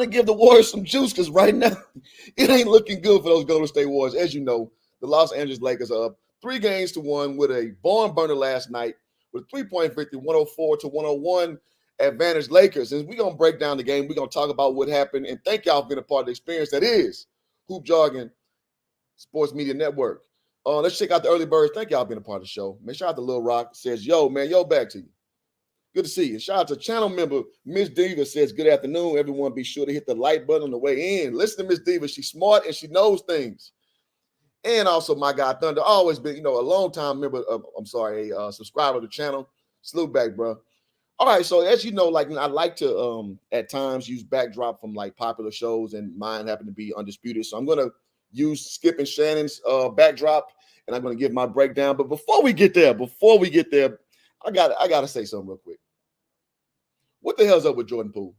to give the Warriors some juice because right now it ain't looking good for those Golden State Warriors. As you know, the Los Angeles Lakers are up 3-1 with a barn burner last night with a 3-point victory, 104-101 advantage Lakers. And we're going to break down the game. We're going to talk about what happened. And thank y'all for being a part of the experience that is Hoop Jargon Sports Media Network. Let's check out the early birds. Thank y'all for being a part of the show. Man, shout out to Lil Rock. Says, yo, man, back to you. Good to see you. Shout out to channel member Miss Diva. Says, good afternoon. Everyone be sure to hit the like button on the way in. Listen to Miss Diva. She's smart and she knows things. And also my guy Thunder, always been, a long time member of, a subscriber to the channel. Salute back, bro. All right, so as you know, like I like to at times use backdrop from like popular shows, and mine happen to be Undisputed. So I'm gonna use Skip and Shannon's backdrop, and I'm gonna give my breakdown. But before we get there, I gotta say something real quick. What the hell's up with Jordan Poole?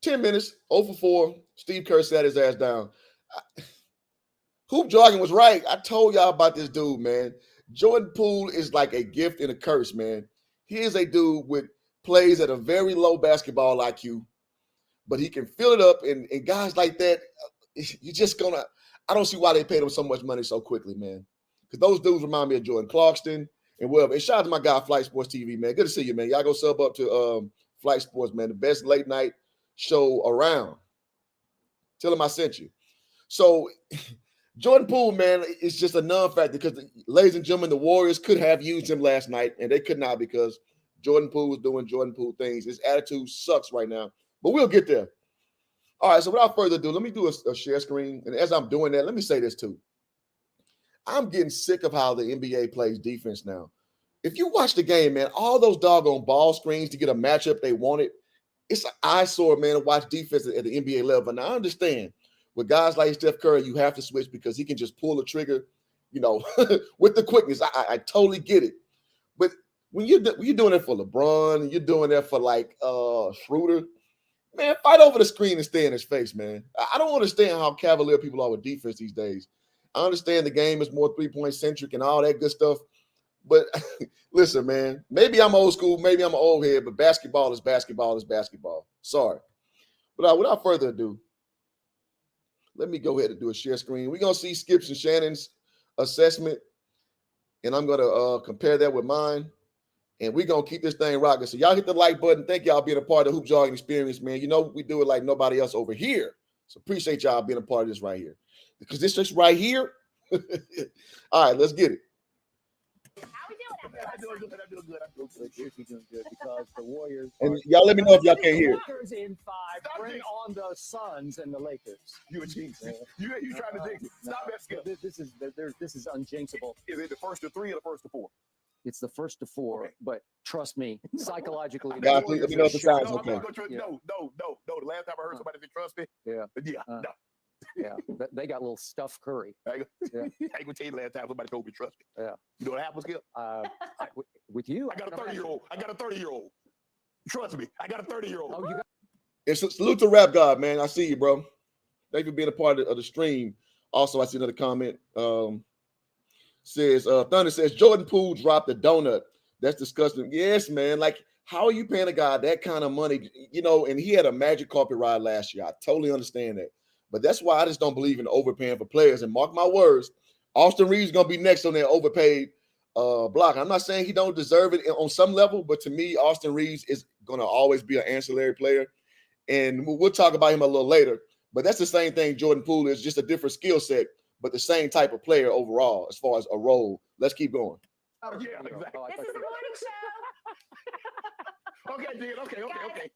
10 minutes, 0 for 4. Steve Kerr sat his ass down. Hoop Jargon was right. I told y'all about this dude, man. Jordan Poole is like a gift and a curse, man. He is a dude with plays at a very low basketball IQ, but he can fill it up. And guys like that, you're just gonna. I don't see why they paid him so much money so quickly, man. Because those dudes remind me of Jordan Clarkson and whatever. And shout out to my guy, Flight Sports TV, man. Good to see you, man. Y'all go sub up to Flight Sports, man. The best late night show around. Tell him I sent you. So Jordan Poole, man, is just a non-factor because, ladies and gentlemen, the Warriors could have used him last night, and they could not because Jordan Poole was doing Jordan Poole things. His attitude sucks right now, but we'll get there. All right, so without further ado, let me do a share screen. And as I'm doing that, let me say this too. I'm getting sick of how the NBA plays defense now. If you watch the game, man, all those doggone ball screens to get a matchup they wanted, it's an eyesore, man, to watch defense at the NBA level. And I understand with guys like Steph Curry, you have to switch because he can just pull the trigger, with the quickness. I totally get it. But when you're doing it for LeBron and you're doing that for like Schroeder, man, fight over the screen and stay in his face, man. I don't understand how cavalier people are with defense these days. I understand the game is more three-point centric and all that good stuff. But listen, man, maybe I'm old school, maybe I'm an old head, but basketball is basketball is basketball. Sorry. But without further ado, let me go ahead and do a share screen. We're going to see Skip's and Shannon's assessment, and I'm going to compare that with mine, and we're going to keep this thing rocking. So y'all hit the like button. Thank y'all being a part of the Hoop Jargon experience, man. We do it like nobody else over here. So appreciate y'all being a part of this right here. Because this just right here. All right, let's get it. I'm doing good. I feel good. Seriously doing good because the Warriors. And y'all let me know if y'all can't hear it. Warriors in 5. Bring on the Suns and the Lakers. You a jinx. You trying to jinx it. Stop that, Skip. This is unjinxable. Is it the first to 3 or the first to 4? It's the first to 4, okay. But trust me, psychologically. God, please let me know if the sound's okay. No. The last time I heard somebody say trust me. No. Yeah, they got a little Steph Curry. I ain't gonna tell you the last time somebody told me trust me. Yeah. You know what happened, Skip? With you, I got a 30-year-old. Trust me, I got a 30-year-old. Oh, you got. It's salute to Rap God, man. I see you, bro. Thank you for being a part of the stream. Also, I see another comment. Thunder says Jordan Poole dropped a donut. That's disgusting. Yes, man. Like, how are you paying a guy that kind of money? And he had a magic carpet ride last year. I totally understand that. But that's why I just don't believe in overpaying for players. And mark my words, Austin Reeves is going to be next on that overpaid block. I'm not saying he don't deserve it on some level, but to me, Austin Reeves is going to always be an ancillary player. And we'll talk about him a little later. But that's the same thing Jordan Poole is, just a different skill set, but the same type of player overall as far as a role. Let's keep going. Oh, yeah, exactly. This is the morning show. Okay.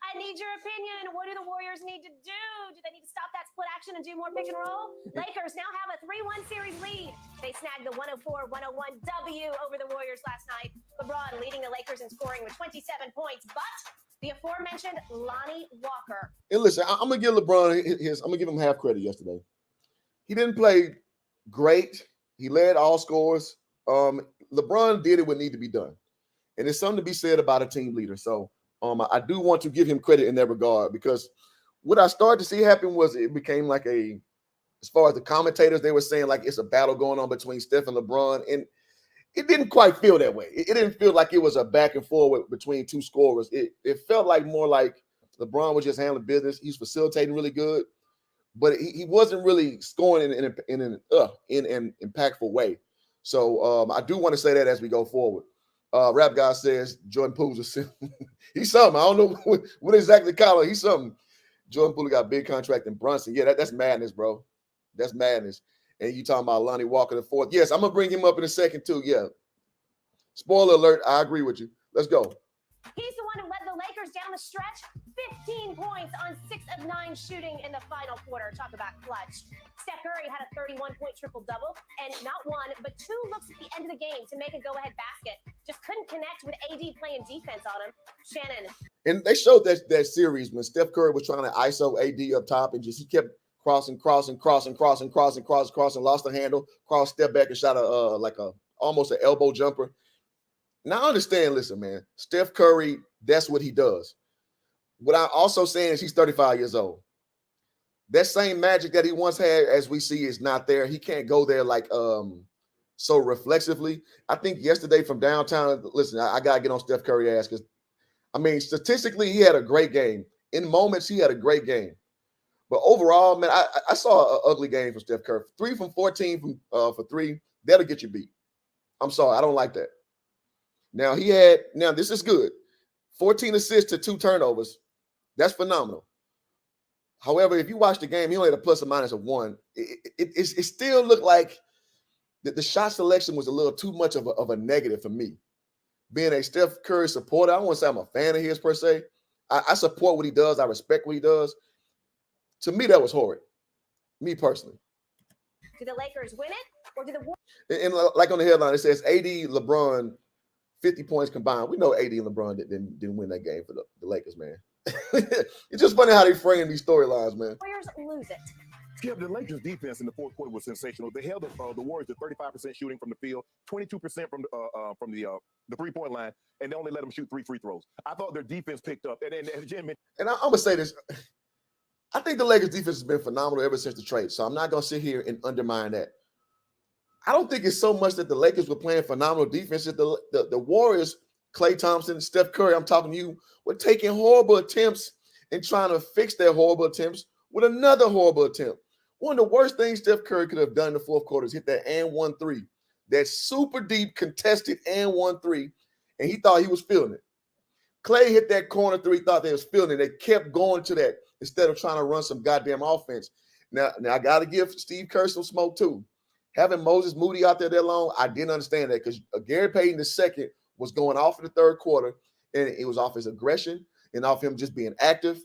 I need your opinion. What do the Warriors need to do? Do they need to stop that split action and do more pick and roll? Lakers now have a 3-1 series lead. They snagged the 104-101 W over the Warriors last night. LeBron leading the Lakers in scoring with 27 points, but the aforementioned Lonnie Walker. And listen, I'm gonna give LeBron I'm gonna give him half credit yesterday. He didn't play great. He led all scores. LeBron did what needed to be done, and there's something to be said about a team leader. So. I do want to give him credit in that regard because what I started to see happen was it became like as far as the commentators, they were saying like it's a battle going on between Steph and LeBron. And it didn't quite feel that way. It didn't feel like it was a back and forth between two scorers. It felt like more like LeBron was just handling business. He's facilitating really good, but he wasn't really scoring in an impactful way. So I do want to say that as we go forward. Rap Guy says Jordan Poole's he's something. I don't know what exactly Colin. He's something. Jordan Poole got a big contract in Brunson. Yeah, that's madness, bro. That's madness. And you talking about Lonnie Walker the fourth. Yes, I'm gonna bring him up in a second too. Yeah. Spoiler alert, I agree with you. Let's go. He's the one who led the Lakers down the stretch. 15 points on 6 of 9 shooting in the final quarter. Talk about clutch. Steph Curry had a 31-point triple-double, and not one, but 2 looks at the end of the game to make a go-ahead basket. Just couldn't connect with AD playing defense on him. Shannon. And they showed that series when Steph Curry was trying to ISO AD up top, and just he kept crossing, lost the handle, step back and shot almost an elbow jumper. Now I understand, listen, man, Steph Curry, that's what he does. What I'm also saying is he's 35 years old. That same magic that he once had, as we see, is not there. He can't go there like so reflexively. I think yesterday from downtown, listen, I got to get on Steph Curry ass because, I mean, statistically, he had a great game. In moments, he had a great game. But overall, man, I saw an ugly game from Steph Curry. 3 from 14 for 3, that'll get you beat. I'm sorry, I don't like that. Now, this is good. 14 assists to 2 turnovers. That's phenomenal. However, if you watch the game, he only had a plus or minus of 1. It still looked like the shot selection was a little too much of a negative for me. Being a Steph Curry supporter, I don't want to say I'm a fan of his per se. I support what he does. I respect what he does. To me, that was horrid. Me personally. Do the Lakers win it, or do the And like on the headline, it says AD, LeBron, 50 points combined. We know AD and LeBron didn't win that game for the Lakers, man. It's just funny how they frame these storylines, man. Warriors lose it? Yeah, the Lakers' defense in the fourth quarter was sensational. They held the Warriors to 35% shooting from the field, 22% from the three-point line, and they only let them shoot 3 free throws. I thought their defense picked up. And Jim, and I'm gonna say this. I think the Lakers' defense has been phenomenal ever since the trade. So I'm not gonna sit here and undermine that. I don't think it's so much that the Lakers were playing phenomenal defense. That the Warriors, Klay Thompson, Steph Curry, I'm talking to you, were taking horrible attempts and trying to fix their horrible attempts with another horrible attempt. One of the worst things Steph Curry could have done in the fourth quarter is hit that and 1-3, that super deep contested and 1-3, and he thought he was feeling it. Klay hit that corner 3, thought they was feeling it. They kept going to that instead of trying to run some goddamn offense. Now I got to give Steve Kerr some smoke too. Having Moses Moody out there that long, I didn't understand that because Gary Payton II was going off in the third quarter, and it was off his aggression and off him just being active.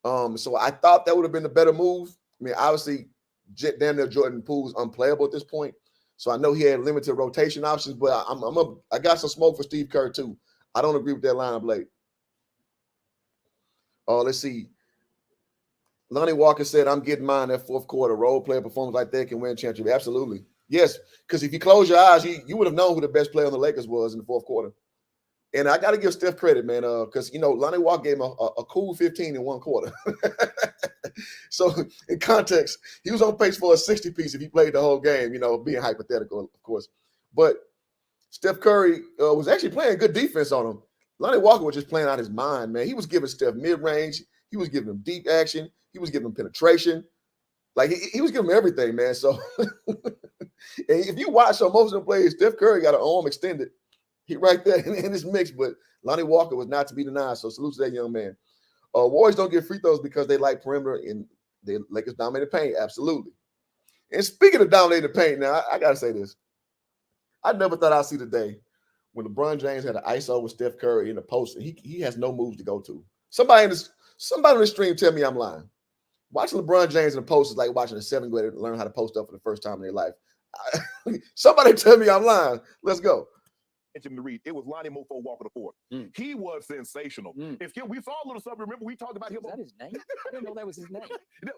So I thought that would have been a better move. I mean, obviously, damn near Jordan Poole is unplayable at this point. So I know he had limited rotation options, but I got some smoke for Steve Kerr too. I don't agree with that lineup late. Let's see. Lonnie Walker said, I'm getting mine that fourth quarter. Role player performance like that can win a championship. Absolutely. Yes, because if you close your eyes, you would have known who the best player on the Lakers was in the fourth quarter. And I got to give Steph credit, man, because, Lonnie Walker gave him a cool 15 in one quarter. So, in context, he was on pace for a 60-piece if he played the whole game, being hypothetical, of course. But Steph Curry was actually playing good defense on him. Lonnie Walker was just playing out his mind, man. He was giving Steph mid-range. He was giving him deep action. He was giving him penetration. Like, he was giving him everything, man. So, and if you watch on most of the plays, Steph Curry got an arm extended. He right there in his mix, but Lonnie Walker was not to be denied. So, salute to that young man. Warriors don't get free throws because they like perimeter and the Lakers dominate the paint. Absolutely. And speaking of dominating the paint, now, I got to say this. I never thought I'd see the day when LeBron James had an ISO with Steph Curry in the post, and he has no moves to go to. Somebody in the stream tell me I'm lying. Watching LeBron James in the post is like watching a 7th grader learn how to post up for the first time in their life. Somebody tell me I'm lying. Let's go. To read, it was Lonnie Mofo Walker the fourth. He was sensational. If we saw a little something, remember we talked about him. Is that his name? I didn't know that was his name.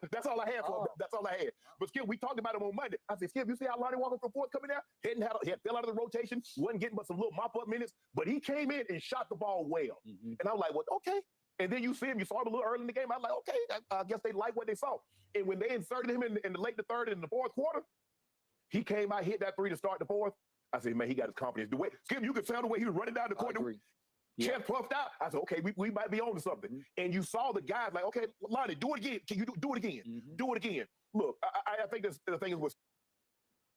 That's all I had for him. That's all I had. But Skip, we talked about him on Monday. I said, Skip, you see how Lonnie Walker the fourth coming out? He had fell out of the rotation, wasn't getting but some little mop-up minutes, but he came in and shot the ball well. And I was like, well, okay. And then you saw him a little early in the game. I was like, okay, I guess they like what they saw. And when they inserted him in the late the third and in the fourth quarter, he came out, hit that 3 to start the fourth. I said, man, he got his confidence. The way, Skip, you could tell the way he was running down the I court. agree. Yeah. Chest puffed out. I said, okay, we might be on to something. And you saw the guys like, okay, Lonnie, do it again. Can you do it again? Do it again. Look, I think the thing is with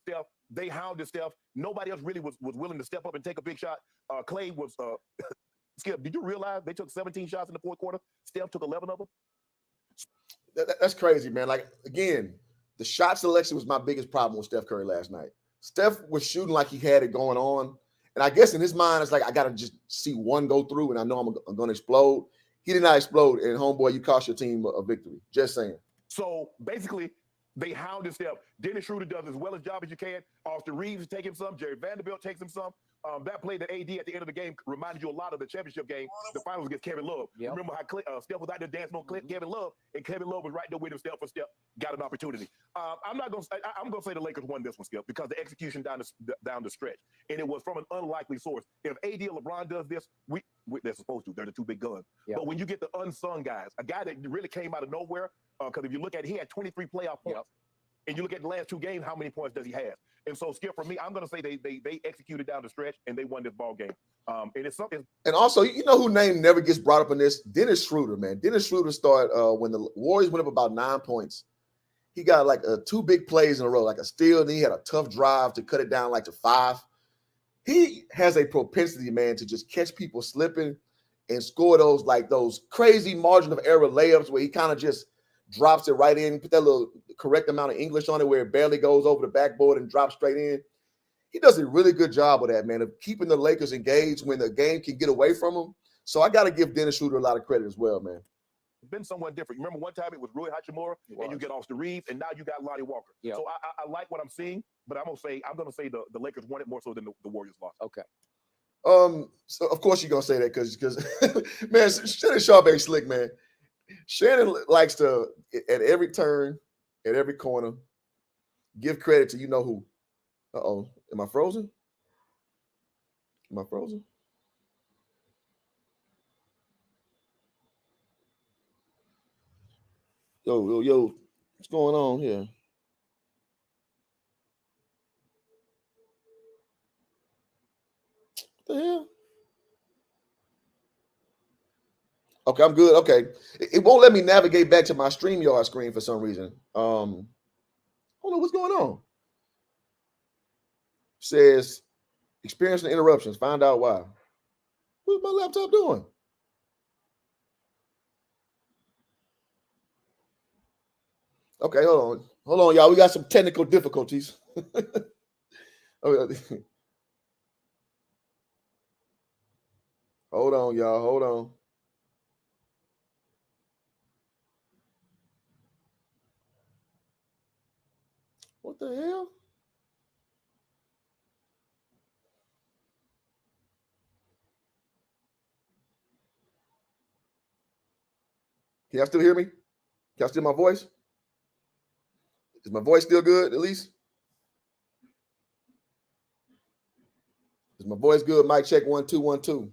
Steph, they hounded Steph. Nobody else really was willing to step up and take a big shot. Clay was, Skip, did you realize they took 17 shots in the fourth quarter? Steph took 11 of them. That's crazy, man. Like, again, the shot selection was my biggest problem with Steph Curry last night. Steph was shooting like he had it going on. And I guess in his mind, it's like, I got to just see one go through, and I know I'm going to explode. He did not explode. And, homeboy, you cost your team a victory. Just saying. So, basically, they hounded Steph. Dennis Schroeder does as well a job as you can. Austin Reeves takes him some. Jerry Vanderbilt takes him some. That play that AD at the end of the game reminded you a lot of the championship game, the finals against Kevin Love. Yep. Remember how Steph was out there dancing on Kevin Love, and Kevin Love was right there with him, step for step, got an opportunity. I'm gonna say the Lakers won this one, Skip, because the execution down the stretch, and it was from an unlikely source. If AD or LeBron does this, they're supposed to. They're the two big guns. Yep. But when you get the unsung guys, a guy that really came out of nowhere, because if you look at it, he had 23 playoff points. Yep. And you look at the last two games, how many points does he have? And so, Skip, for me, I'm going to say they executed down the stretch and they won this ball game. And it's something. And also, you know who name never gets brought up in this? Dennis Schroeder, man. Dennis Schroeder started when the Warriors went up about 9 points. He got like two big plays in a row, like a steal, and he had a tough drive to cut it down like to 5. He has a propensity, man, to just catch people slipping and score those crazy margin of error layups where he kind of just drops it right in, put that little correct amount of English on it where it barely goes over the backboard and drops straight in. He does a really good job of that, man, of keeping the Lakers engaged when the game can get away from them. So I got to give Dennis Schroeder a lot of credit as well, man. It's been somewhat different. You remember one time it was Rui Hachimura, and you get Austin Reeves, and now you got Lonnie Walker. Yep. So I like what I'm seeing, but I'm gonna say the Lakers won it more so than the Warriors lost. Okay. So of course you're gonna say that because man, Shannon Sharpe ain't slick, man. Shannon likes to, at every turn, at every corner, give credit to you know who. Uh-oh. Am I frozen? Am I frozen? Yo, what's going on here? What the hell? Okay, I'm good. Okay. It won't let me navigate back to my StreamYard screen for some reason. I don't know what's going on. Says experiencing interruptions. Find out why. What's my laptop doing? Okay, hold on, y'all. We got some technical difficulties. Hold on, y'all. Hold on. What the hell? Can y'all still hear me? Can y'all still hear my voice? Is my voice still good, at least? Is my voice good? Mic check 1 2 1 2.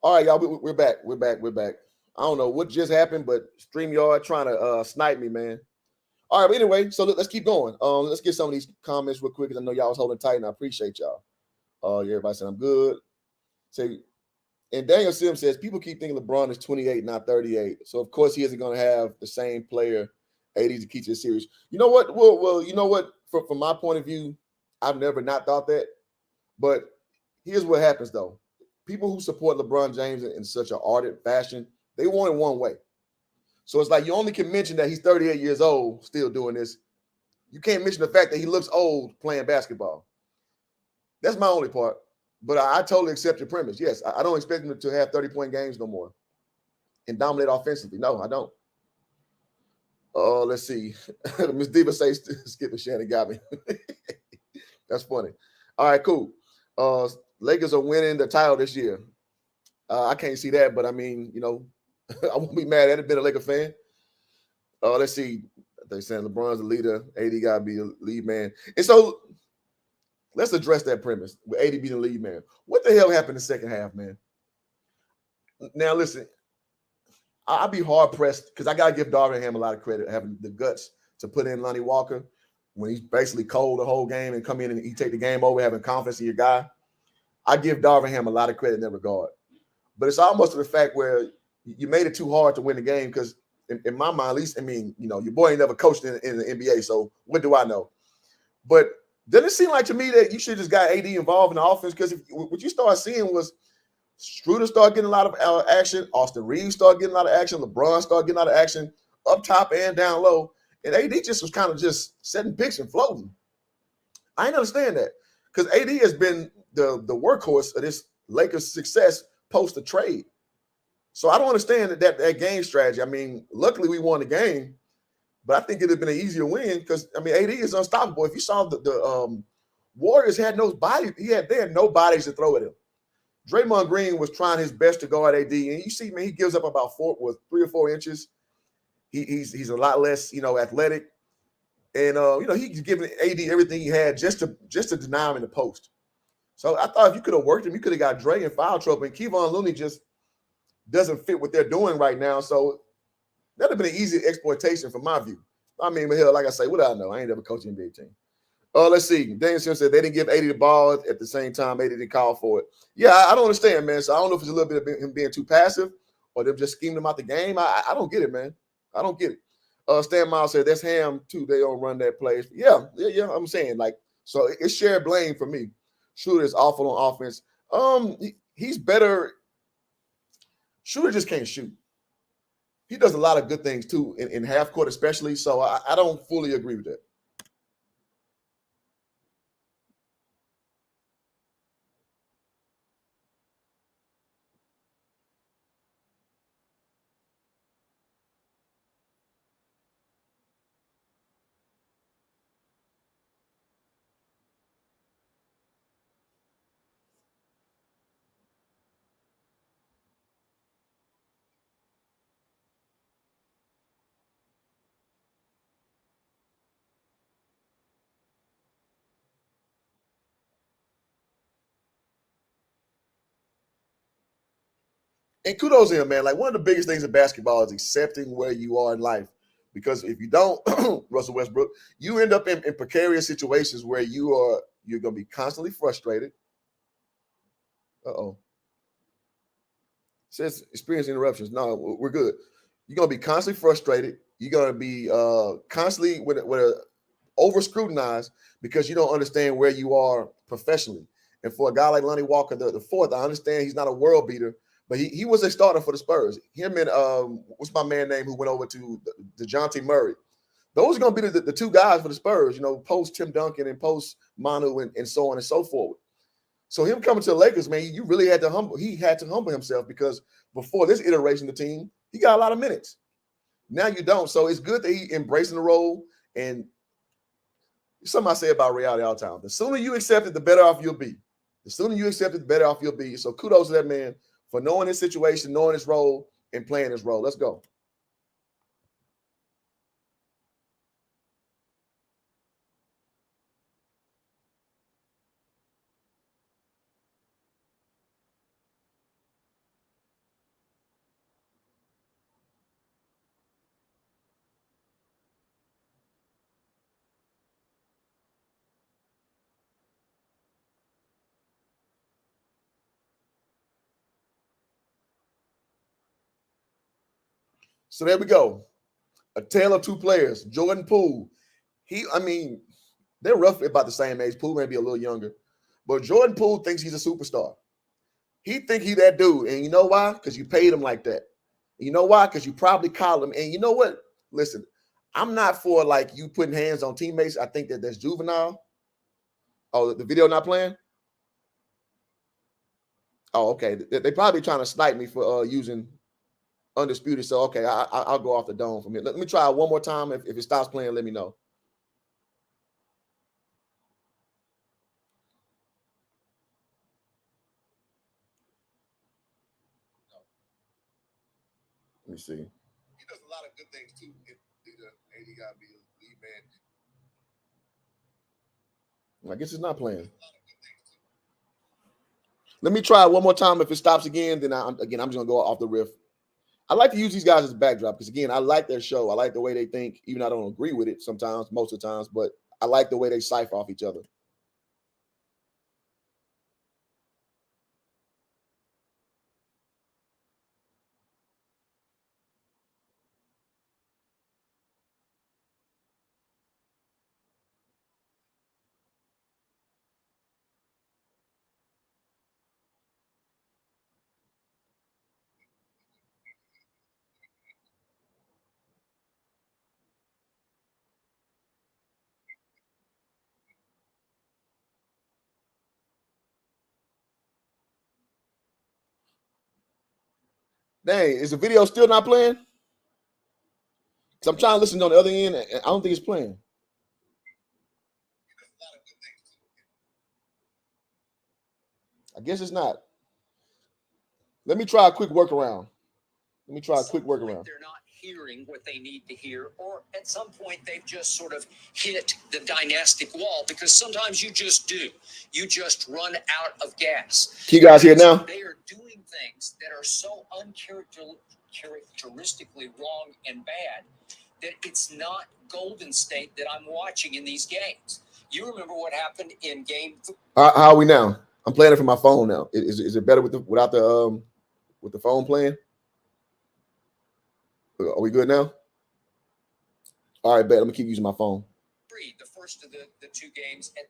All right, y'all, we're back. We're back. I don't know what just happened, but StreamYard trying to snipe me, man. All right, but anyway, so let's keep going. Let's get some of these comments real quick because I know y'all was holding tight, and I appreciate y'all. Everybody said I'm good. Say, and Daniel Sims says people keep thinking LeBron is 28, not 38. So of course he isn't going to have the same player 80 to keep this series. You know what? Well, you know what? From my point of view, I've never not thought that. But here's what happens though. People who support LeBron James in such an ardent fashion, they want it one way. So it's like you only can mention that he's 38 years old, still doing this, You can't mention the fact that he looks old playing basketball. That's my only part. But I totally accept your premise. Yes, I don't expect him to have 30-point games no more and dominate offensively. No, I don't. Let's see. Miss Diva says Skip and Shannon got me. That's funny. All right, cool. Lakers are winning the title this year. I can't see that, but I mean, I won't be mad at it, being a Laker fan. Let's see. They're saying LeBron's the leader. AD got to be a lead man. And so let's address that premise with AD being the lead man. What the hell happened in the second half, man? Now, listen, I'll be hard-pressed because I got to give Darvin Ham a lot of credit, having the guts to put in Lonnie Walker when he's basically cold the whole game and come in and he take the game over, having confidence in your guy. I give Darvin Ham a lot of credit in that regard. But it's almost to the fact where you made it too hard to win the game because in my mind, at least, I mean, your boy ain't never coached in the NBA, so what do I know? But doesn't it seem like to me that you should just got AD involved in the offense? Because what you start seeing was Schroeder start getting a lot of action, Austin Reeves start getting a lot of action, LeBron start getting a lot of action up top and down low, and AD just was kind of just setting picks and floating. I ain't understand that because AD has been the workhorse of this Lakers success post the trade. So I don't understand that game strategy. I mean, luckily we won the game, but I think it'd have been an easier win because I mean AD is unstoppable. If you saw the Warriors had no body, they had no bodies to throw at him. Draymond Green was trying his best to guard AD, and you see, man, he gives up about 3 or 4 inches. He's a lot less, athletic, and he's giving AD everything he had just to deny him in the post. So I thought if you could have worked him, you could have got Dre in foul trouble, and Kevon Looney just doesn't fit what they're doing right now. So that'd have been an easy exploitation from my view. I mean, hell, like I say, what do I know? I ain't never coached an NBA team. Let's see. Daniel Sims said they didn't give AD the ball at the same time. AD didn't call for it. Yeah, I don't understand, man. So I don't know if it's a little bit of him being too passive or them just scheming him out the game. I don't get it, man. I don't get it. Stan Miles said that's Ham too. They don't run that plays. Yeah. I'm saying so it's shared blame for me. Shooter is awful on offense. He's better. Shooter just can't shoot. He does a lot of good things too in half court, especially. So I don't fully agree with that. And kudos to him, man. Like, one of the biggest things in basketball is accepting where you are in life. Because if you don't, Russell Westbrook, you end up in precarious situations where you're going to be constantly frustrated. Uh-oh. Says experience interruptions. No, we're good. You're going to be constantly frustrated. You're going to be constantly over scrutinized because you don't understand where you are professionally. And for a guy like Lonnie Walker, the fourth, I understand he's not a world beater, but he was a starter for the Spurs. Him and what's my man name who went over to DeJounte Murray. Those are going to be the two guys for the Spurs, post Tim Duncan and post Manu and so on and so forth. So him coming to the Lakers, man, you really had to humble himself because before this iteration of the team, he got a lot of minutes. Now you don't. So it's good that he embracing the role. And something I say about reality all the time. The sooner you accept it, the better off you'll be. The sooner you accept it, the better off you'll be. So kudos to that man for knowing his situation, knowing his role, and playing his role. Let's go. So there we go. A tale of two players. Jordan Poole. They're roughly about the same age. Poole may be a little younger. But Jordan Poole thinks he's a superstar. He think he that dude. And you know why? Because you paid him like that. And you know why? Because you probably called him. And you know what? Listen, I'm not for like you putting hands on teammates. I think that's juvenile. Oh, the video not playing? Oh, okay. They probably trying to snipe me for using Undisputed. So okay, I'll go off the dome from here. Let me try it one more time. If it stops playing, let me know. Let me see. He does a lot of good things too. AD got to be a lead man. I guess it's not playing. Let me try it one more time. If it stops again, then I'm just gonna go off the riff. I like to use these guys as a backdrop because again, I like their show. I like the way they think, even though I don't agree with it sometimes, most of the times, but I like the way they cipher off each other. Dang, is the video still not playing? Because I'm trying to listen on the other end, and I don't think it's playing. I guess it's not. Let me try a quick workaround. They're not hearing what they need to hear, or at some point they've just sort of hit the dynastic wall, because sometimes you just do. You just run out of gas. Can you guys hear now? They are doing things that are so uncharacteristically wrong and bad that it's not Golden State that I'm watching in these games. You remember what happened in game 3? How are we now? I'm playing it from my phone now. Is it better without the phone playing? Are we good now? All right, bet. Let me keep using my phone. The first of the two games at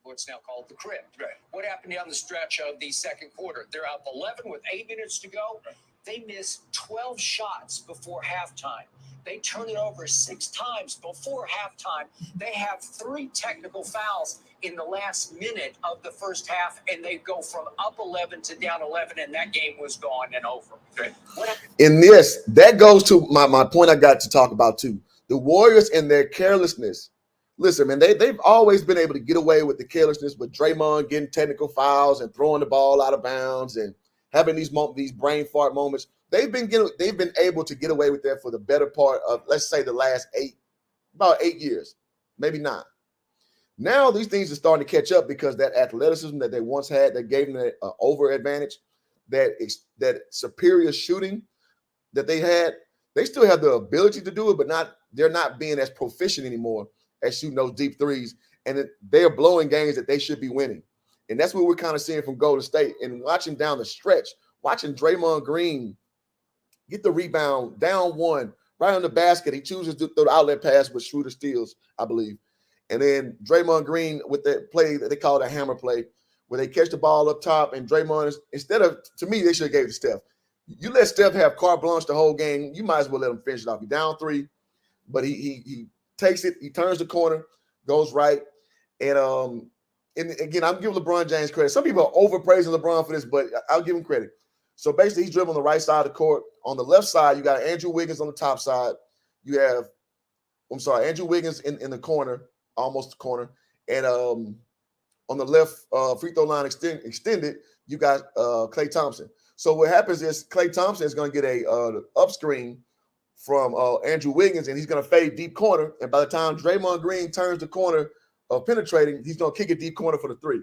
what's now called the Crib. Right. What happened down the stretch of the second quarter? They're up 11 with 8 minutes to go. Right. They miss 12 shots before halftime. They turn it over 6 times before halftime. They have 3 technical fouls in the last minute of the first half, and they go from up 11 to down 11, and that game was gone and over. Okay. In this, that goes to my point I got to talk about too. The Warriors and their carelessness. Listen, man, they've always been able to get away with the carelessness with Draymond getting technical fouls and throwing the ball out of bounds and having these brain fart moments. They've been able to get away with that for the better part of, let's say, the last about 8 years, maybe 9. Now these things are starting to catch up because that athleticism that they once had that gave them that over advantage, that superior shooting that they had, they still have the ability to do it, but they're not being as proficient anymore at shooting those deep threes, and they're blowing games that they should be winning. And that's what we're kind of seeing from Golden State. And watching down the stretch, watching Draymond Green get the rebound, down 1, right on the basket. He chooses to throw the outlet pass, but Schroeder steals, I believe. And then Draymond Green with that play that they call the hammer play, where they catch the ball up top, and Draymond, to me, they should have gave it to Steph. You let Steph have carte blanche the whole game, you might as well let him finish it off. You're down 3, but he takes it, he turns the corner, goes right. And again, I'm giving LeBron James credit. Some people are overpraising LeBron for this, but I'll give him credit. So basically, he's dribbling on the right side of the court. On the left side, you got Andrew Wiggins on the top side. You have, Andrew Wiggins in the corner, almost the corner. And on the left free throw line extended, you got Klay Thompson. So what happens is Klay Thompson is going to get a up screen from Andrew Wiggins, and he's going to fade deep corner. And by the time Draymond Green turns the corner of penetrating, he's going to kick a deep corner for the 3.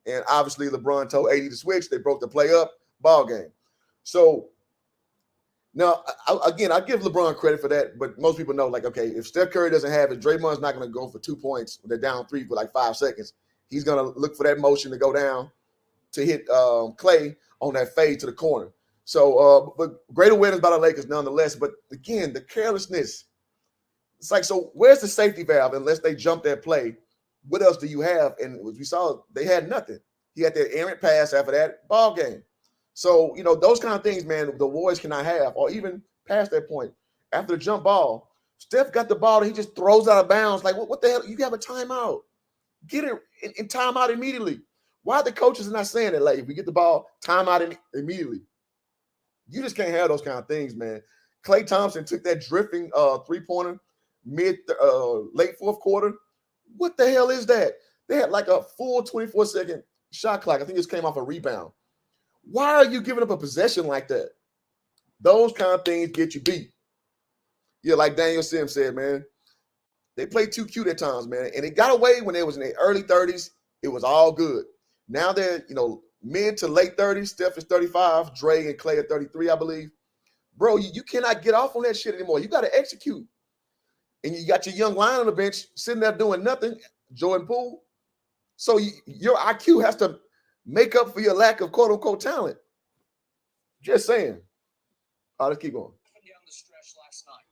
And obviously, LeBron told AD to switch. They broke the play up, ball game. So now, I give LeBron credit for that, but most people know, like, okay, if Steph Curry doesn't have it, Draymond's not going to go for 2 points when they're down 3 for like 5 seconds. He's going to look for that motion to go down to hit Klay on that fade to the corner. So, but great awareness by the Lakers nonetheless. But again, the carelessness. It's like, so where's the safety valve unless they jump that play? What else do you have? And we saw they had nothing. He had that errant pass after that, ball game. So, those kind of things, man, the Warriors cannot have, or even past that point. After the jump ball, Steph got the ball and he just throws out of bounds. Like, what the hell? You have a timeout. Get it in timeout immediately. Why the coaches are not saying that? Like, if we get the ball, timeout immediately. You just can't have those kind of things, man. Klay Thompson took that drifting three-pointer late fourth quarter. What the hell is that? They had like a full 24-second shot clock. I think this came off a rebound. Why are you giving up a possession like that? Those kind of things get you beat. Yeah, like Daniel Sims said, man, they play too cute at times, man. And it got away when they was in their early 30s. It was all good. Now they're, mid to late 30s. Steph is 35. Dre and Klay are 33, I believe. Bro, you cannot get off on that shit anymore. You got to execute. And you got your young line on the bench sitting there doing nothing, Jordan Poole. So your IQ has to make up for your lack of quote-unquote talent. Just saying. All right, let's keep going. Down the stretch last night.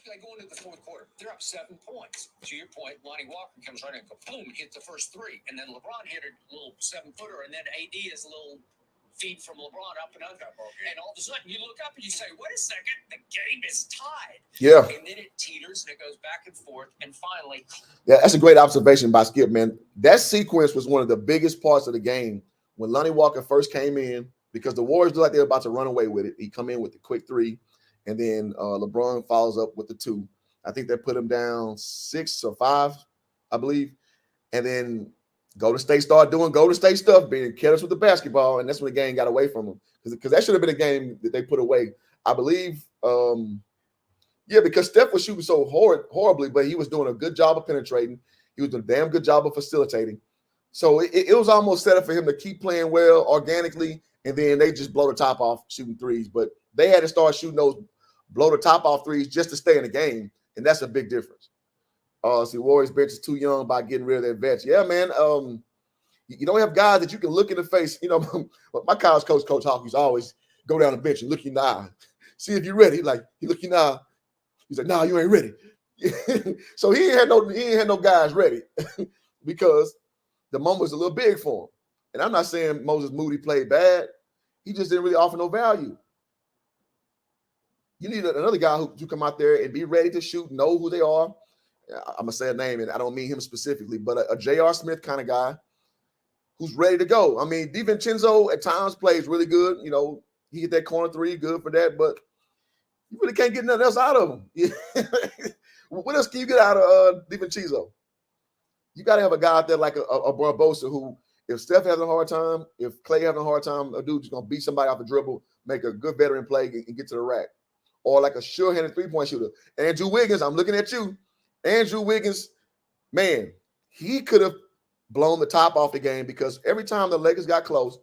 They go into the fourth quarter. They're up 7 points. To your point, Lonnie Walker comes right in and boom, hit the first three. And then LeBron hit a little 7-footer. And then AD is a little feed from LeBron up and under. And all of a sudden you look up and you say, wait a second, the game is tied. Yeah. And then it teeters and it goes back and forth. And finally. Yeah, that's a great observation by Skip, man. That sequence was one of the biggest parts of the game when Lonnie Walker first came in, because the Warriors looked like they were about to run away with it. He come in with the quick three, and then LeBron follows up with the 2. I think they put him down 6 or 5, I believe. And then Golden State started doing Golden State stuff, being careless with the basketball, and that's when the game got away from them. Because that should have been a game that they put away. I believe, because Steph was shooting so horribly, but he was doing a good job of penetrating. He was doing a damn good job of facilitating. So it was almost set up for him to keep playing well organically, and then they just blow the top off shooting threes. But they had to start shooting those blow the top off threes just to stay in the game, and that's a big difference. See, Warriors bench is too young by getting rid of their vets. Yeah, man. You don't have guys that you can look in the face. My college coach, Coach Hawk, used to always go down the bench and look you in the eye. See if you're ready. He look you in the eye. He's like, nah, you ain't ready. So he ain't had no guys ready because the moment was a little big for him. And I'm not saying Moses Moody played bad. He just didn't really offer no value. You need another guy who come out there and be ready to shoot, know who they are. I'm going to say a name, and I don't mean him specifically, but a J.R. Smith kind of guy who's ready to go. I mean, DiVincenzo at times plays really good. He hit that corner three, good for that, but you really can't get nothing else out of him. What else can you get out of DiVincenzo? You got to have a guy out there like a Barbosa who, if Steph having a hard time, if Klay having a hard time, a dude's going to beat somebody off the dribble, make a good veteran play and get to the rack. Or like a sure-handed three-point shooter. Andrew Wiggins, I'm looking at you. Andrew Wiggins, man, he could have blown the top off the game because every time the Lakers got close,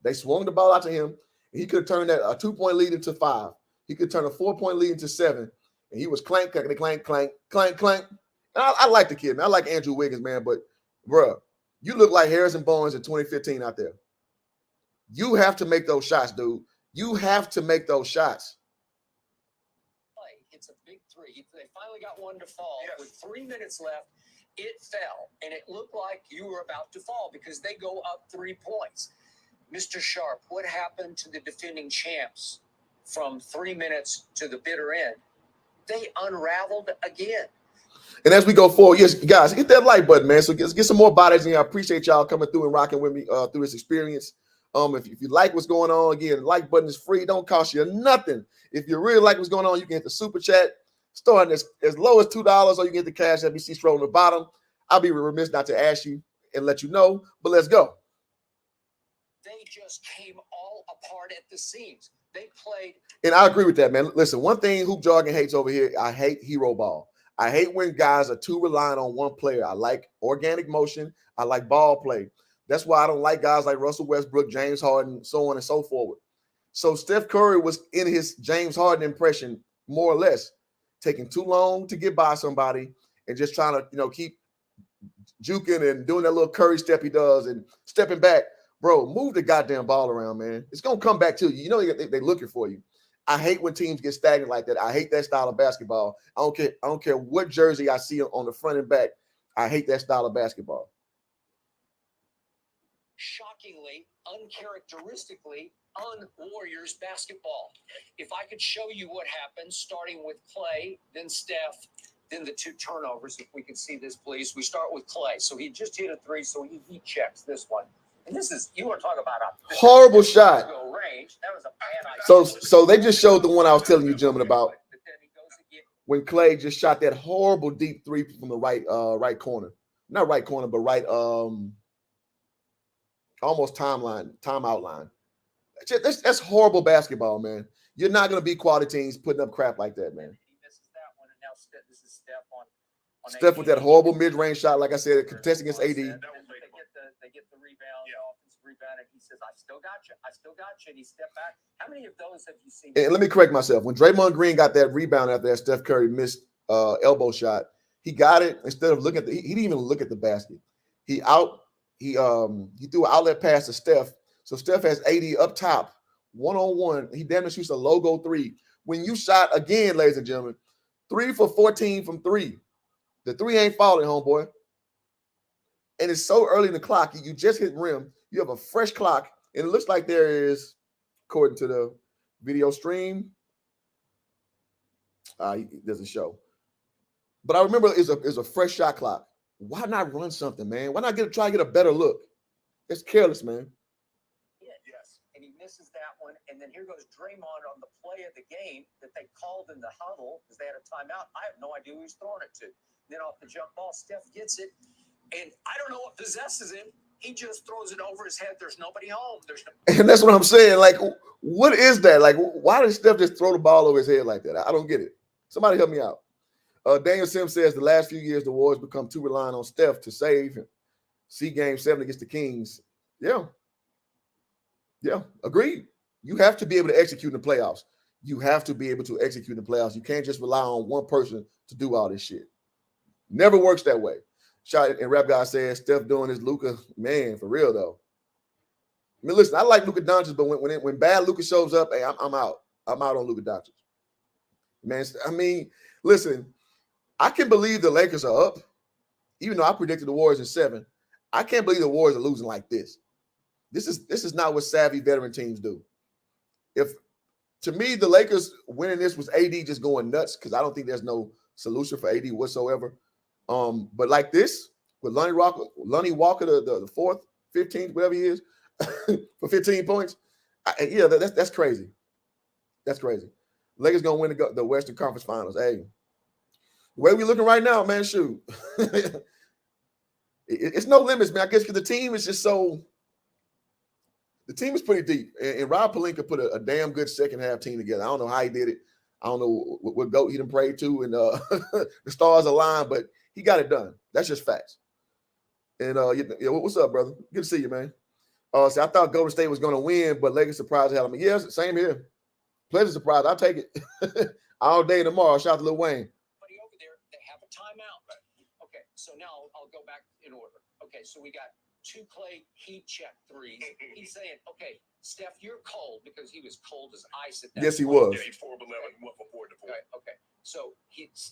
they swung the ball out to him, and he could have turned that a 2-point lead into 5. He could turn a 4-point lead into 7, and he was clank, clank, clank, clank, clank, clank. And I like the kid, man. I like Andrew Wiggins, man, but, bro, you look like Harrison Barnes in 2015 out there. You have to make those shots, dude. You have to make those shots. It's a big three. They finally got one to fall. Yes. With 3 minutes left, it fell, and it looked like you were about to fall because they go up 3 points. Mr. Sharp, what happened to the defending champs from 3 minutes to the bitter end? They unraveled again. And as we go forward, yes, guys, hit that like button, man. So get some more bodies in here. I appreciate y'all coming through and rocking with me through this experience. If you like what's going on, again, like button is free. Don't cost you nothing. If you really like what's going on, you can hit the super chat, starting as low as $2, or you can hit the cash that you see scrolling on the bottom. I'll be remiss not to ask you and let you know, but let's go. They just came all apart at the seams. They played. And I agree with that, man. Listen, one thing Hoop Jargon hates over here, I hate hero ball. I hate when guys are too reliant on one player. I like organic motion. I like ball play. That's why I don't like guys like Russell Westbrook, James Harden, so on and so forth. So Steph Curry was in his James Harden impression, more or less, taking too long to get by somebody and just trying to, keep juking and doing that little Curry step he does and stepping back. Bro, move the goddamn ball around, man. It's going to come back to you. They're looking for you. I hate when teams get stagnant like that. I hate that style of basketball. I don't care what jersey I see on the front and back. I hate that style of basketball. Shockingly, uncharacteristically un-Warriors basketball. If I could show you what happened, starting with Clay, then Steph, then the 2 turnovers, if we could see this, please. We start with Clay. So he just hit a 3, so he checks this one. And this is, you want to talk about a Horrible shot. range. That was a bad idea. So they just showed the one I was telling you, gentlemen, about when Clay just shot that horrible deep 3 from the right corner. Not right corner, but right almost timeout line. That's horrible basketball, man. You're not going to beat quality teams putting up crap like that, man. He misses that one, and now this is Steph on Steph with that horrible mid-range shot, like I said, contesting against AD. They get the rebound, the offensive rebound, and he says, I still got you. And he stepped back. How many of those have you seen? And let me correct myself. When Draymond Green got that rebound after that Steph Curry missed elbow shot, he got it instead of looking at he didn't even look at the basket. He threw an outlet pass to Steph. So Steph has AD up top, 1-on-1. He damn near shoots a logo 3. When you shot again, ladies and gentlemen, 3 for 14 from 3. The 3 ain't falling, homeboy. And it's so early in the clock. You just hit rim. You have a fresh clock. And it looks like there is, according to the video stream, it doesn't show. But I remember it's a fresh shot clock. Why not run something, man? Why not try to get a better look? It's careless, man. Yes. And he misses that one. And then here goes Draymond on the play of the game that they called in the huddle because they had a timeout. I have no idea who he's throwing it to. Then off the jump ball, Steph gets it. And I don't know what possesses him. He just throws it over his head. There's nobody home. And that's what I'm saying. Like, what is that? Like, why did Steph just throw the ball over his head like that? I don't get it. Somebody help me out. Daniel Sims says the last few years the Warriors become too reliant on Steph to save and see Game 7 against the Kings. Yeah, agreed. You have to be able to execute in the playoffs. You have to be able to execute in the playoffs. You can't just rely on one person to do all this shit. Never works that way. Shot and Rap Guy says Steph doing his Luka, man, for real though. I mean, listen, I like Luka Doncic, but when bad Luka shows up, hey, I'm out. I'm out on Luka Doncic. Man, I mean, listen, I can believe the Lakers are up, even though I predicted the Warriors in 7. I can't believe the Warriors are losing like this. This is not what savvy veteran teams do. To me, the Lakers winning this was AD just going nuts because I don't think there's no solution for AD whatsoever. But like this, with Lonnie Walker, the 4th, 15th, whatever he is, for 15 points, that's crazy. That's crazy. Lakers gonna win the Western Conference Finals. Hey, the way we looking right now, man, shoot, it's no limits, man. I guess because the team is just so. The team is pretty deep, and Rob Pelinka put a damn good second half team together. I don't know how he did it. I don't know what goat he done prayed to, and the stars aligned, but he got it done. That's just facts. And what's up, brother? Good to see you, man. So I thought Golden State was going to win, but Lakers surprised the hell out of me. Yes, same here. Pleasant surprise. I'll take it all day tomorrow. Shout out to Lil Wayne. Buddy over there, they have a timeout. Okay, so now I'll go back in order. Okay, so we got 2 Clay heat check 3s. He's saying, okay, Steph, you're cold because he was cold as ice at that Yes, he point. was. Yeah, he's 4 of 11. He went from 4 to 4. Okay. So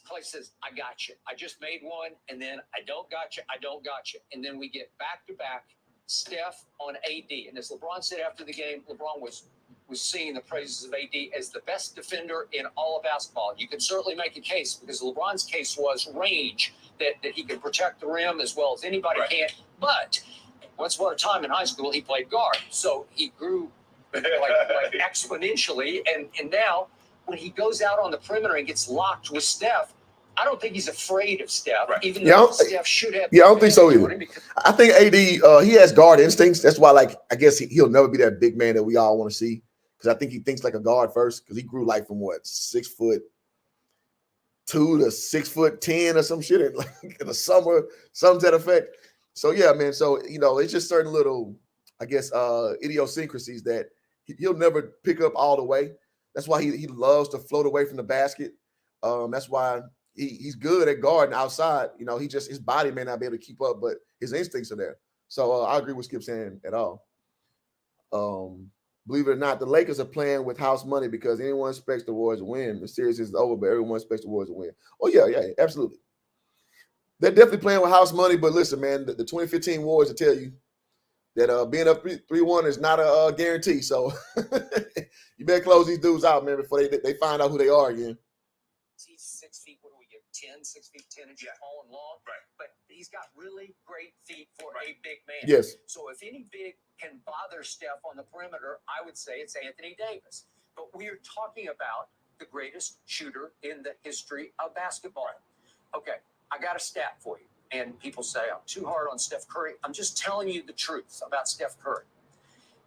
Clay says, I got you. I just made one, and then I don't got you. And then we get back-to-back Steph on AD. And as LeBron said after the game, LeBron was singing the praises of AD as the best defender in all of basketball. You can certainly make a case because LeBron's case was range, that he could protect the rim as well as anybody can. But once upon a time in high school, he played guard. So he grew like exponentially. And now when he goes out on the perimeter and gets locked with Steph, I don't think he's afraid of Steph, even though Steph should have. Yeah, I don't think so either. I think AD, he has guard instincts. That's why, I guess he'll never be that big man that we all want to see. Because I think he thinks like a guard first. Because he grew from 6'2" to 6'10" or some shit in the summer, something to that effect. So yeah, man. So it's just certain little, I guess, idiosyncrasies that he'll never pick up all the way. That's why he loves to float away from the basket. That's why he's good at guarding outside. His body may not be able to keep up, but his instincts are there. So I agree with Skip saying at all. Believe it or not, the Lakers are playing with house money because anyone expects the Warriors to win. The series is over, but everyone expects the Warriors to win. Oh, yeah, absolutely. They're definitely playing with house money, but listen, man, the 2015 Warriors, I tell you, that being up 3-1 is not a guarantee. So you better close these dudes out, man, before they find out who they are again. He's 6 feet. What do we get? 6 feet 10 inches tall and long. Right. But he's got really great feet for a big man. Yes. So if any big can bother Steph on the perimeter, I would say it's Anthony Davis. But we're talking about the greatest shooter in the history of basketball. Okay, I got a stat for you. And people say I'm too hard on Steph Curry. I'm just telling you the truth about Steph Curry.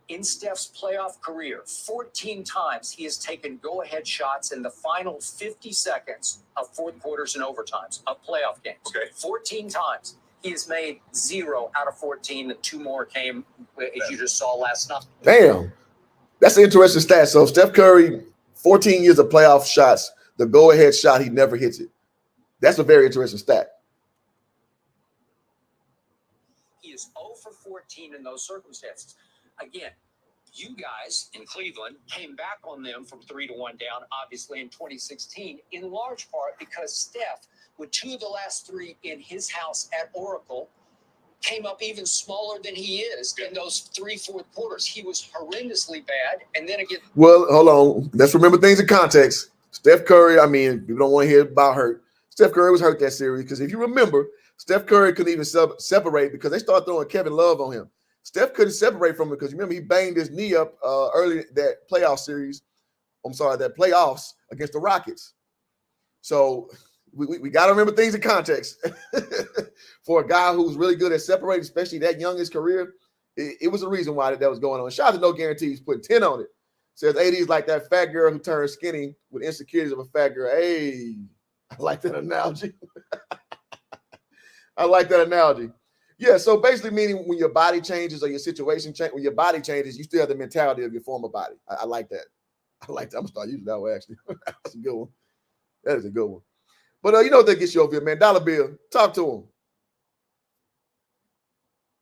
In Steph's playoff career, 14 times he has taken go-ahead shots in the final 50 seconds of fourth quarters and overtimes of playoff games. Okay. 14 times. He has made 0 out of 14. The 2 more came, as you just saw last night. Damn. That's an interesting stat. So Steph Curry, 14 years of playoff shots, the go-ahead shot, he never hits it. That's a very interesting stat. He is 0 for 14 in those circumstances. Again, you guys in Cleveland came back on them from 3-1 down, obviously, in 2016, in large part because Steph, with 2 of the last 3 in his house at Oracle, came up even smaller than he is in those 3 fourth quarters. He was horrendously bad. And then again, well, hold on. Let's remember things in context. Steph Curry, I mean, people don't want to hear about hurt. Steph Curry was hurt that series because if you remember, Steph Curry couldn't even separate because they started throwing Kevin Love on him. Steph couldn't separate from him because remember he banged his knee up early that playoff series. I'm sorry, that playoffs against the Rockets. So we got to remember things in context. For a guy who's really good at separating, especially that young in his career, it was a reason why that was going on. Shout out to No Guarantees putting 10 on it. Says AD is like that fat girl who turned skinny with insecurities of a fat girl. Hey, I like that analogy. I like that analogy. Yeah, so basically meaning when your body changes or your situation changes, when your body changes, you still have the mentality of your former body. I like that. I like that. I'm going to start using that one, actually. That's a good one. That is a good one. But you know what that gets you over here, man. Dollar Bill, talk to him.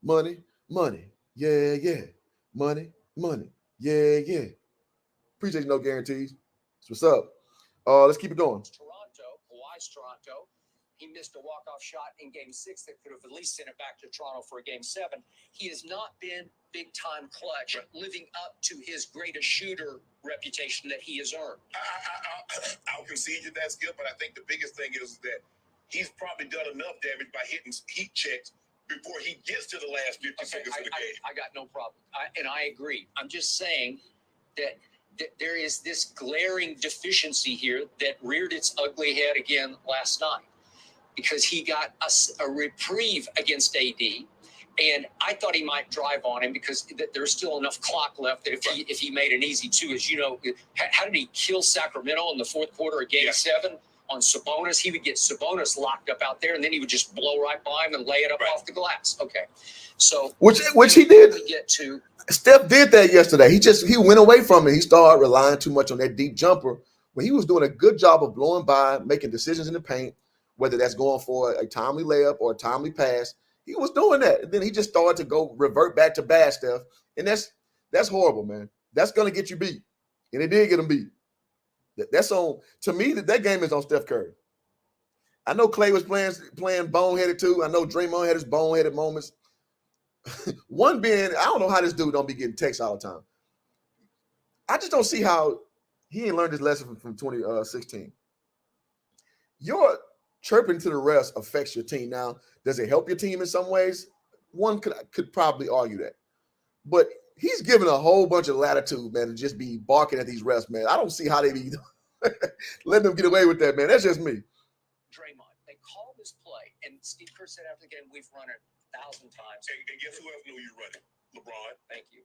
Money, money. Yeah, yeah. Money, money. Yeah, yeah. Appreciate you, No Guarantees. That's what's up. Let's keep it going. Kawhi's Toronto. He missed a walk-off shot in Game 6 that could have at least sent it back to Toronto for a Game 7. He has not been big-time clutch, living up to his greatest shooter reputation that he has earned. I'll concede you that, Skip, but I think the biggest thing is that he's probably done enough damage by hitting heat checks before he gets to the last 50 seconds of the game. I got no problem. And I agree. I'm just saying that there is this glaring deficiency here that reared its ugly head again last night because he got a reprieve against AD. And I thought he might drive on him because there's still enough clock left that if he made an easy 2, as you know, how did he kill Sacramento in the fourth quarter of Game 7 on Sabonis? He would get Sabonis locked up out there, and then he would just blow right by him and lay it up off the glass. Okay, so which he did. We get to Steph did that yesterday. He went away from it. He started relying too much on that deep jumper when he was doing a good job of blowing by, making decisions in the paint, whether that's going for a timely layup or a timely pass. He was doing that. And then he just started to revert back to bad stuff. And that's horrible, man. That's going to get you beat. And it did get him beat. That's on, to me, that game is on Steph Curry. I know Clay was playing boneheaded too. I know Draymond had his boneheaded moments. One being, I don't know how this dude don't be getting texts all the time. I just don't see how he ain't learned his lesson from 2016. Your chirping to the refs affects your team. Now, does it help your team in some ways? One could probably argue that. But he's given a whole bunch of latitude, man, to just be barking at these refs, man. I don't see how they be letting them get away with that, man. That's just me. Draymond, they call this play, and Steve Kerr said after the game, we've run it 1,000 times. And guess who else knew you running? LeBron. Thank you.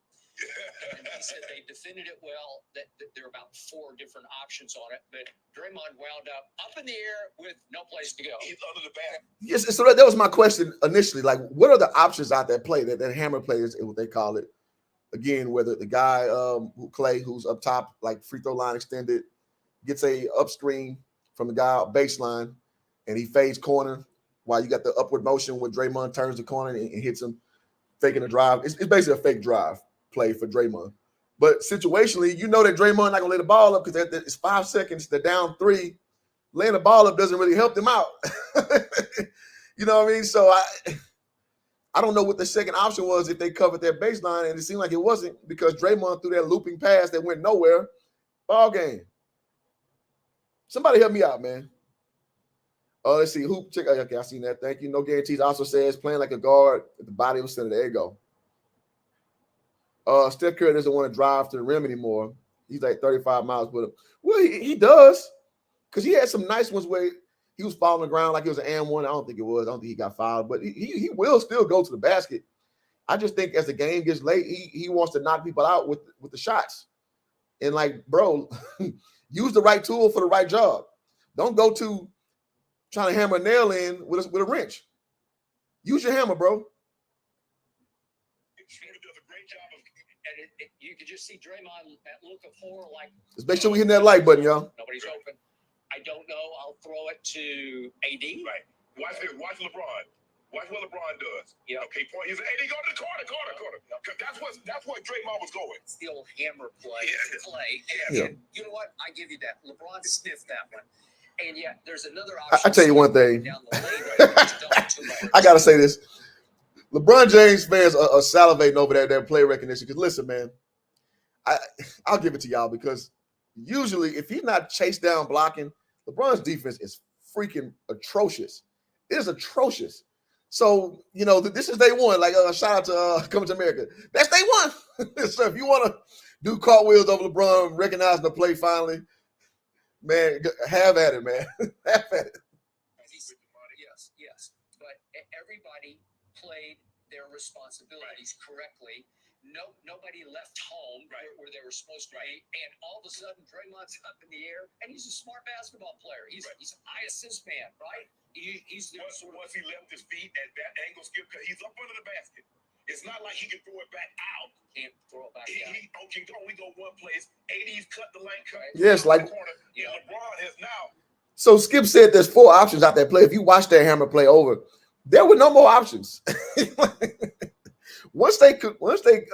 And he said they defended it well, that there are about 4 different options on it, but Draymond wound up in the air with no place to go. He's under the bat. Yes, so that was my question initially. Like, what are the options out there play that hammer play is what they call it? Again, whether the guy Clay, who's up top, like free throw line extended, gets a upstream from the guy baseline, and he fades corner while you got the upward motion when Draymond turns the corner and hits him, faking a drive. It's basically a fake drive play for Draymond. But situationally, you know that Draymond not gonna lay the ball up because it's 5 seconds. They're down 3. Laying the ball up doesn't really help them out. You know what I mean? So I don't know what the second option was if they covered their baseline, and it seemed like it wasn't because Draymond threw that looping pass that went nowhere. Ball game. Somebody help me out, man. Oh, let's see. Hoop check. Okay, I seen that. Thank you. No guarantees. Also says playing like a guard at the body of the center. There you go. Steph Curry doesn't want to drive to the rim anymore. He's like 35 miles with him. Well, he does, because he had some nice ones where he was falling on the ground like it was an and one. I don't think it was. I don't think he got fouled, but he will still go to the basket. I just think as the game gets late, he wants to knock people out with the shots. And like, bro, use the right tool for the right job. Don't go to trying to hammer a nail in with a wrench. Use your hammer, bro. Does a great job of, and you could just see Draymond that look of horror, like. Let's make sure we hit that like button, y'all. Nobody's open. I don't know. I'll throw it to AD. Right. Watch LeBron. Watch what LeBron does. Yeah. Okay, point. He's AD, go to the corner. That's what Draymond was going. It's the old hammer play. Yeah. And you know what? I give you that. LeBron sniffed that one. And yet there's another I option. tell you one thing. Down the lane right now. I gotta say this. LeBron James fans are salivating over their play recognition. Because listen, man, I'll give it to y'all, because usually if he's not chased down blocking, LeBron's defense is freaking atrocious. It is atrocious. So, this is day one. Like, shout out to Coming to America. That's day one. So if you want to do cartwheels over LeBron, recognizing the play finally, man, have at it, man. Have at it. Yes. But everybody played their responsibilities correctly. Nobody left home where they were supposed to be. And all of a sudden, Draymond's up in the air, and he's a smart basketball player. He's an high assist man, right? He's Once he left his feet at that angle, Skip, because he's up under the basket. It's not like he can throw it back out. Can't throw it back He down. can only go one place. AD's cut the lane. Yes, like. Corner. Yeah, LeBron has now. So Skip said there's 4 options out there play. If you watch that hammer play over, there were no more options. Once they collided,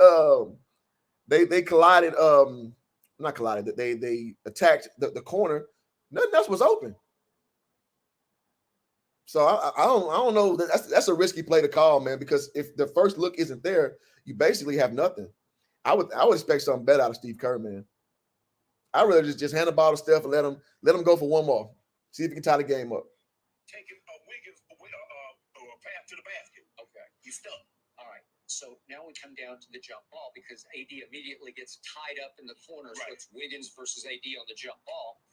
not collided, they attacked the corner, nothing else was open. So I don't know. That's a risky play to call, man, because if the first look isn't there, you basically have nothing. I would expect something better out of Steve Kerr, man. I'd rather just hand the ball to Steph and let him go for one more. See if he can tie the game up. Taking Wiggins path to the basket. Okay. He's stuck. All right. So now we come down to the jump ball, because AD immediately gets tied up in the corner. So it's Wiggins versus AD on the jump ball.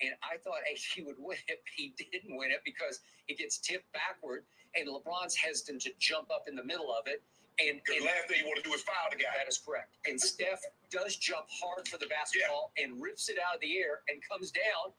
And I thought AD would win it, but he didn't win it because it gets tipped backward, and LeBron's hesitant to jump up in the middle of it. And the last thing you want to do is foul the guy. That is correct. And Steph does jump hard for the basketball and rips it out of the air and comes down.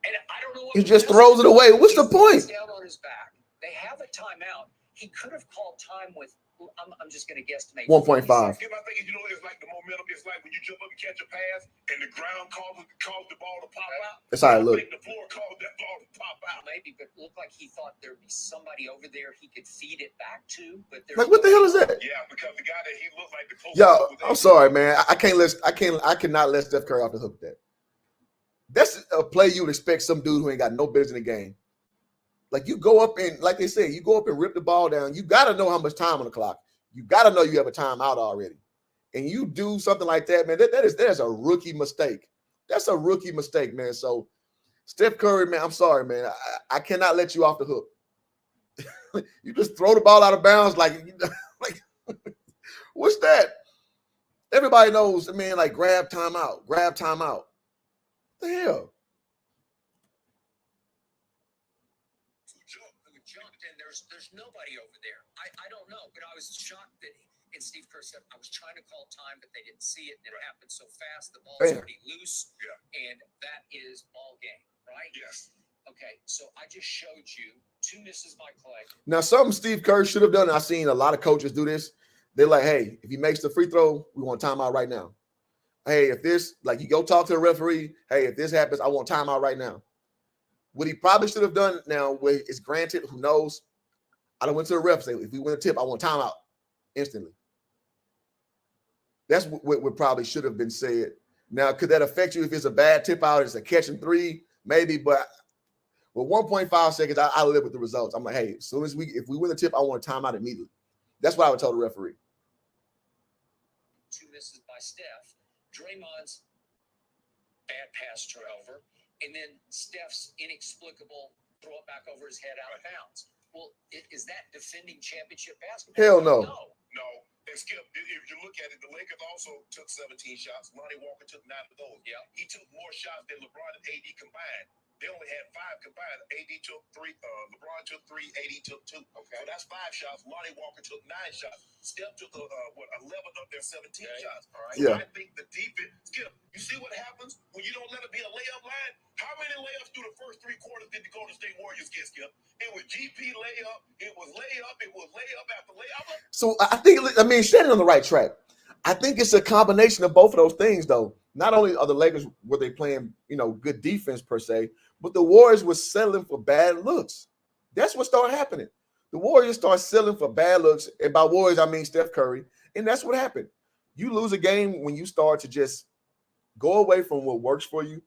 And I don't know what he just throws it away. What's the point? Down on his back. They have a timeout. He could have called time with. I'm just going to guesstimate 1.5. I think it's like the momentum. It's like when you jump up and catch a pass, and the ground causes the ball to pop out. That's how it I looked. think the floor caused that ball to pop out. Maybe, but it looked like he thought there'd be somebody over there he could feed it back to. But like, what the hell is that? Yeah, because the guy that he looked like the closest. Yo, I'm sorry, man. I cannot let Steph Curry off the hook with that. That's a play you would expect some dude who ain't got no business in the game. Like, you go up and, like they say, you go up and rip the ball down. You got to know how much time on the clock. You got to know you have a timeout already. And you do something like that, man, that is a rookie mistake. That's a rookie mistake, man. So, Steph Curry, man, I'm sorry, man. I cannot let you off the hook. You just throw the ball out of bounds like what's that? Everybody knows, man, like grab timeout. What the hell? Jumped, and there's nobody over there. I don't know, but I was shocked that. And Steve Kerr said, I was trying to call time, but they didn't see it. And it happened so fast. The ball's already loose. Yeah. And that is ball game, right? Yes. Okay, so I just showed you 2 misses by Clay. Now, something Steve Kerr should have done, I've seen a lot of coaches do this. They're like, hey, if he makes the free throw, we want timeout right now. Hey, if this, like, you go talk to the referee, hey, if this happens, I want timeout right now. What he probably should have done now, where it's granted, who knows? I don't went to the ref, say, if we win a tip, I want timeout instantly. That's what probably should have been said. Now, could that affect you if it's a bad tip out? It's a catch and 3, maybe. But with 1.5 seconds, I live with the results. I'm like, hey, as soon as if we win the tip, I want a timeout immediately. That's what I would tell the referee. 2 misses by Steph. Draymond's bad pass turnover, and then Steph's inexplicable throw it back over his head out of bounds. Well, is that defending championship basketball? Hell no. No. And Skip, if you look at it, the Lakers also took 17 shots. Lonnie Walker took 9 of those. Yeah. He took more shots than LeBron and AD combined. They only had 5 combined. AD took 3. LeBron took 3. AD took 2. Okay. So that's 5 shots. Lonnie Walker took 9 shots. Steph took 11 of their 17 shots. All right. Yeah. So I think the defense. Skip, you see what happens when you don't let it be a layup line? How many layups through the first 3 quarters did the Golden State Warriors get, Skip? It was GP layup. It was layup. It was layup after layup. So I think, Shannon on the right track. I think it's a combination of both of those things, though. Not only are the Lakers were they playing, good defense per se, but the Warriors were settling for bad looks. That's what started happening. The Warriors started settling for bad looks, and by Warriors I mean Steph Curry, and that's what happened. You lose a game when you start to just go away from what works for you,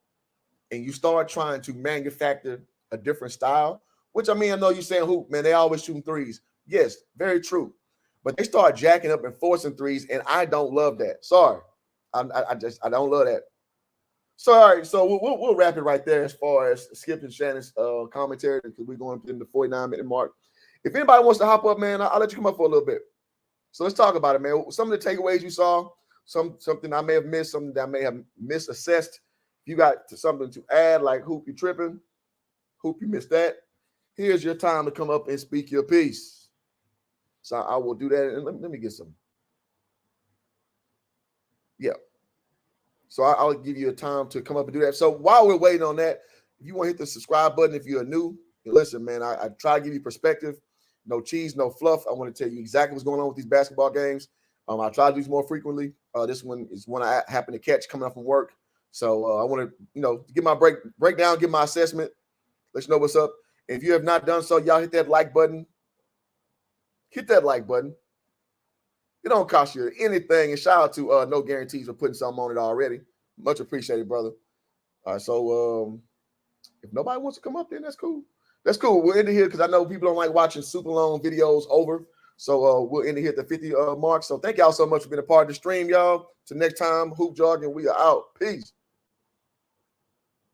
and you start trying to manufacture a different style. Which I know you're saying, hoop, man, they always shooting threes. Yes, very true. But they start jacking up and forcing threes, and I don't love that. Sorry. I don't love that. So, all right, so we'll wrap it right there as far as Skip and Shannon's commentary, because we're going in the 49-minute mark. If anybody wants to hop up, man, I'll let you come up for a little bit. So let's talk about it, man. Some of the takeaways you saw, something I may have missed, something that I may have misassessed. If you got something to add, like Hoop, you tripping, Hoop, you missed that. Here's your time to come up and speak your piece. So I will do that. And let me get some. Yeah. So I'll give you a time to come up and do that. So while we're waiting on that, if you want to hit the subscribe button, if you're new, listen, man, I try to give you perspective. No cheese, no fluff. I want to tell you exactly what's going on with these basketball games. I try to do this more frequently. This one is one I happen to catch coming up from work. So I want to, get my breakdown, give my assessment, let you know what's up. If you have not done so, y'all hit that like button. Hit that like button. It don't cost you anything. And shout out to No Guarantees for putting something on it already. Much appreciated, brother. All right, so if nobody wants to come up, then that's cool. That's cool. We'll end it here because I know people don't like watching super long videos over. So we'll end it here at the 50 mark. So thank y'all so much for being a part of the stream, y'all. Till next time, Hoop Jargon, we are out. Peace.